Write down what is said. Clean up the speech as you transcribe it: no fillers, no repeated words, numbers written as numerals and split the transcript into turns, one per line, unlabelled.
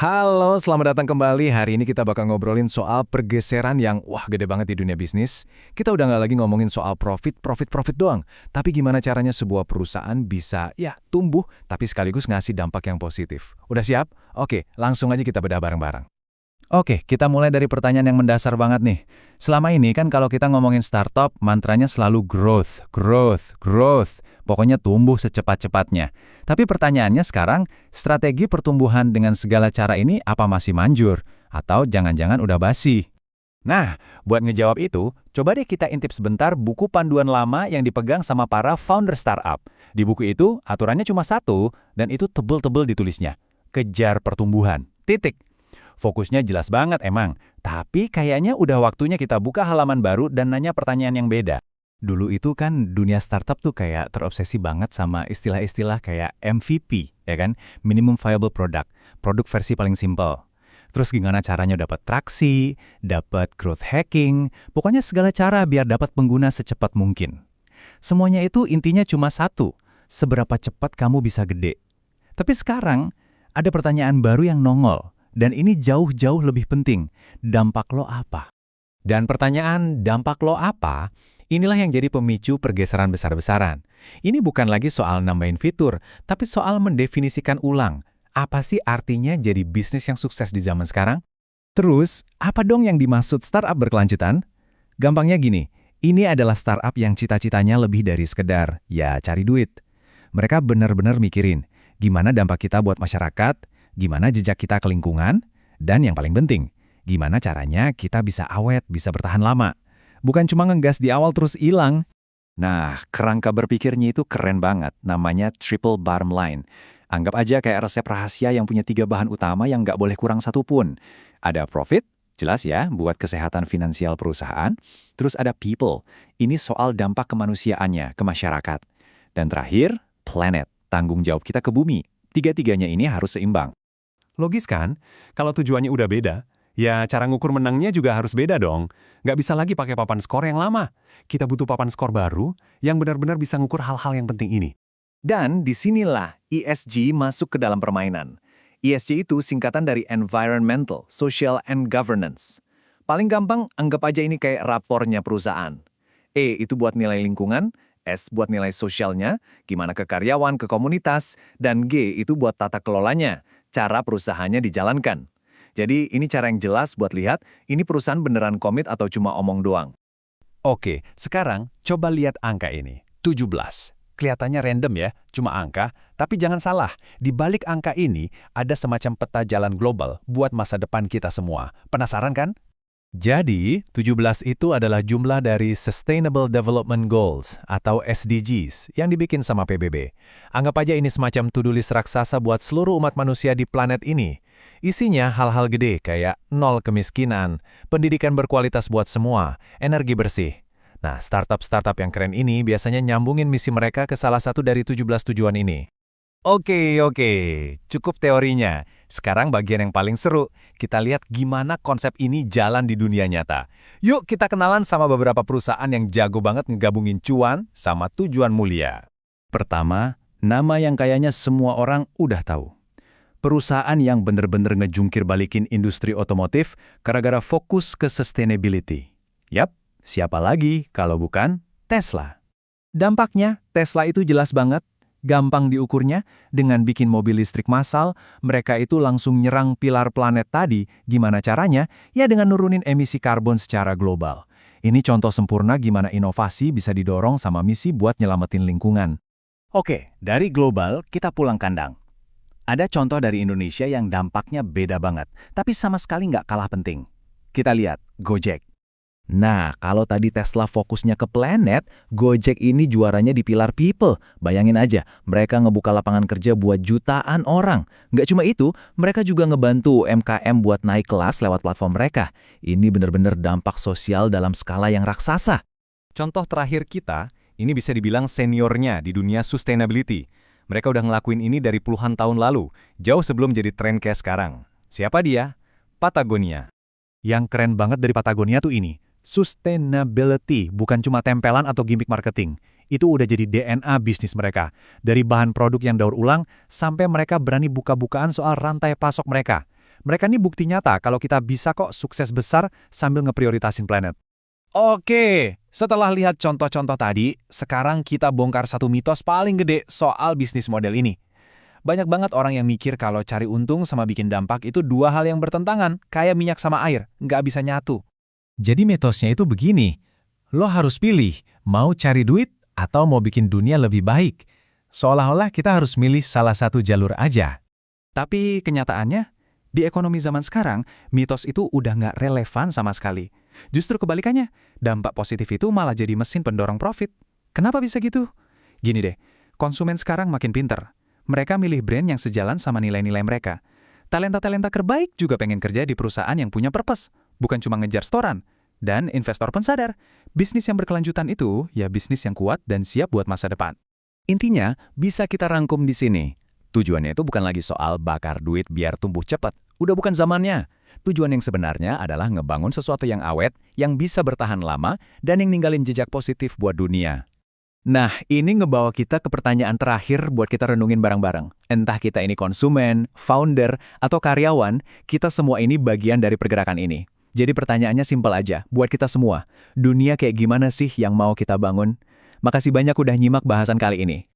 Halo, selamat datang kembali. Hari ini kita bakal ngobrolin soal pergeseran yang gede banget di dunia bisnis. Kita udah nggak lagi ngomongin soal profit doang. Tapi gimana caranya sebuah perusahaan bisa tumbuh tapi sekaligus ngasih dampak yang positif. Udah siap? Oke, langsung aja kita bedah bareng-bareng. Oke, kita mulai dari pertanyaan yang mendasar banget nih. Selama ini kan kalau kita ngomongin startup, mantranya selalu growth, growth, growth. Pokoknya tumbuh secepat-cepatnya. Tapi pertanyaannya sekarang, strategi pertumbuhan dengan segala cara ini apa masih manjur? Atau jangan-jangan udah basi? Nah, buat ngejawab itu, coba deh kita intip sebentar buku panduan lama yang dipegang sama para founder startup. Di buku itu, aturannya cuma satu, dan itu tebel-tebel ditulisnya. Kejar pertumbuhan. Titik. Fokusnya jelas banget emang, tapi kayaknya udah waktunya kita buka halaman baru dan nanya pertanyaan yang beda. Dulu itu kan dunia startup tuh kayak terobsesi banget sama istilah-istilah kayak MVP, ya kan? Minimum Viable Product, produk versi paling simple. Terus gimana caranya dapat traksi, dapat growth hacking, pokoknya segala cara biar dapat pengguna secepat mungkin. Semuanya itu intinya cuma satu, seberapa cepat kamu bisa gede. Tapi sekarang, ada pertanyaan baru yang nongol. Dan ini jauh-jauh lebih penting, dampak lo apa? Dan pertanyaan dampak lo apa, inilah yang jadi pemicu pergeseran besar-besaran. Ini bukan lagi soal nambahin fitur, tapi soal mendefinisikan ulang. Apa sih artinya jadi bisnis yang sukses di zaman sekarang? Terus, apa dong yang dimaksud startup berkelanjutan? Gampangnya gini, ini adalah startup yang cita-citanya lebih dari sekedar, cari duit. Mereka benar-benar mikirin, gimana dampak kita buat masyarakat, gimana jejak kita ke lingkungan, dan yang paling penting, gimana caranya kita bisa awet, bisa bertahan lama. Bukan cuma ngegas di awal terus hilang. Nah, kerangka berpikirnya itu keren banget, namanya triple bottom line. Anggap aja kayak resep rahasia yang punya 3 bahan utama yang nggak boleh kurang satu pun. Ada profit, jelas ya, buat kesehatan finansial perusahaan. Terus ada people, ini soal dampak kemanusiaannya ke masyarakat. Dan terakhir, planet, tanggung jawab kita ke bumi. Tiga-tiganya ini harus seimbang. Logis kan? Kalau tujuannya udah beda, cara ngukur menangnya juga harus beda dong. Nggak bisa lagi pakai papan skor yang lama. Kita butuh papan skor baru yang benar-benar bisa ngukur hal-hal yang penting ini. Dan disinilah ESG masuk ke dalam permainan. ESG itu singkatan dari Environmental, Social, and Governance. Paling gampang, anggap aja ini kayak rapornya perusahaan. E itu buat nilai lingkungan, S buat nilai sosialnya, gimana ke karyawan, ke komunitas, dan G itu buat tata kelolanya, cara perusahaannya dijalankan. Jadi ini cara yang jelas buat lihat, ini perusahaan beneran komit atau cuma omong doang. Oke, sekarang coba lihat angka ini, 17. Kelihatannya random ya, cuma angka, tapi jangan salah, di balik angka ini ada semacam peta jalan global buat masa depan kita semua. Penasaran kan? Jadi, 17 itu adalah jumlah dari Sustainable Development Goals atau SDGs yang dibikin sama PBB. Anggap aja ini semacam to-do list raksasa buat seluruh umat manusia di planet ini. Isinya hal-hal gede kayak nol kemiskinan, pendidikan berkualitas buat semua, energi bersih. Nah, startup-startup yang keren ini biasanya nyambungin misi mereka ke salah satu dari 17 tujuan ini. Oke, cukup teorinya. Sekarang bagian yang paling seru. Kita lihat gimana konsep ini jalan di dunia nyata. Yuk kita kenalan sama beberapa perusahaan yang jago banget ngegabungin cuan sama tujuan mulia. Pertama, nama yang kayaknya semua orang udah tahu. Perusahaan yang bener-bener ngejungkir balikin industri otomotif gara-gara fokus ke sustainability. Yap, siapa lagi kalau bukan Tesla. Dampaknya, Tesla itu jelas banget. Gampang diukurnya, dengan bikin mobil listrik massal, mereka itu langsung nyerang pilar planet tadi. Gimana caranya? Ya dengan nurunin emisi karbon secara global. Ini contoh sempurna gimana inovasi bisa didorong sama misi buat nyelamatin lingkungan. Oke, dari global kita pulang kandang. Ada contoh dari Indonesia yang dampaknya beda banget, tapi sama sekali nggak kalah penting. Kita lihat, Gojek. Nah, kalau tadi Tesla fokusnya ke planet, Gojek ini juaranya di pilar people. Bayangin aja, mereka ngebuka lapangan kerja buat jutaan orang. Nggak cuma itu, mereka juga ngebantu UMKM buat naik kelas lewat platform mereka. Ini benar-benar dampak sosial dalam skala yang raksasa. Contoh terakhir kita, ini bisa dibilang seniornya di dunia sustainability. Mereka udah ngelakuin ini dari puluhan tahun lalu, jauh sebelum jadi tren kayak sekarang. Siapa dia? Patagonia. Yang keren banget dari Patagonia tuh ini. Sustainability bukan cuma tempelan atau gimmick marketing. Itu udah jadi DNA bisnis mereka. Dari bahan produk yang daur ulang, sampai mereka berani buka-bukaan soal rantai pasok mereka.
Mereka ini bukti nyata kalau kita bisa kok sukses besar sambil ngeprioritasin planet.
Oke, setelah lihat contoh-contoh tadi, sekarang kita bongkar satu mitos paling gede soal bisnis model ini. Banyak banget orang yang mikir kalau cari untung sama bikin dampak itu dua hal yang bertentangan, kayak minyak sama air, nggak bisa nyatu.
Jadi mitosnya itu begini, lo harus pilih mau cari duit atau mau bikin dunia lebih baik. Seolah-olah kita harus milih salah satu jalur aja.
Tapi kenyataannya, di ekonomi zaman sekarang, mitos itu udah nggak relevan sama sekali. Justru kebalikannya, dampak positif itu malah jadi mesin pendorong profit. Kenapa bisa gitu? Gini deh, konsumen sekarang makin pinter. Mereka milih brand yang sejalan sama nilai-nilai mereka. Talenta-talenta terbaik juga pengen kerja di perusahaan yang punya purpose, bukan cuma ngejar setoran. Dan investor pun sadar, bisnis yang berkelanjutan itu ya bisnis yang kuat dan siap buat masa depan. Intinya, bisa kita rangkum di sini. Tujuannya itu bukan lagi soal bakar duit biar tumbuh cepat. Udah bukan zamannya. Tujuan yang sebenarnya adalah ngebangun sesuatu yang awet, yang bisa bertahan lama, dan yang ninggalin jejak positif buat dunia. Nah, ini ngebawa kita ke pertanyaan terakhir buat kita renungin bareng-bareng. Entah kita ini konsumen, founder, atau karyawan, kita semua ini bagian dari pergerakan ini. Jadi pertanyaannya simpel aja, buat kita semua. Dunia kayak gimana sih yang mau kita bangun? Makasih banyak udah nyimak bahasan kali ini.